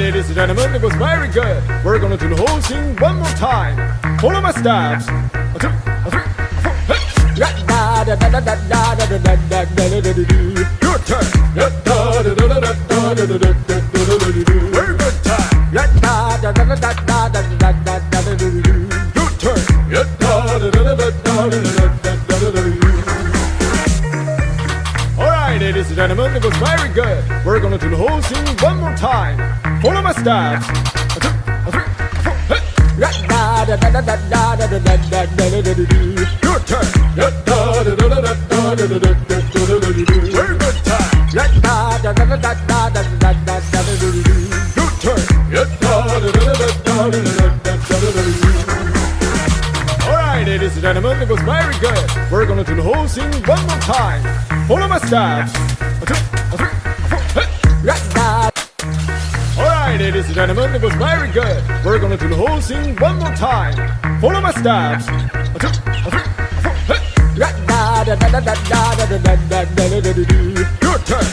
ladies and gentlemen, it was very good. We're gonna do the whole thing one more time. Follow my steps. A two, a three, a four, hey. Your turn. Very good time. Your turn. Alright, ladies and gentlemen, it was very good. We're gonna do the whole thing one more time. Follow my steps. A two, a three, a four, hey. Your turn. Very good time. Your turn. Alright, ladies and gentlemen, it was very good. We're gonna do the whole thing one more time. Follow my steps. A two, a three, a four, hey. Alright, ladies and gentlemen, it was very good. We're gonna do the whole thing one more time. Follow my steps. A two, a three, a four, hey. Your turn.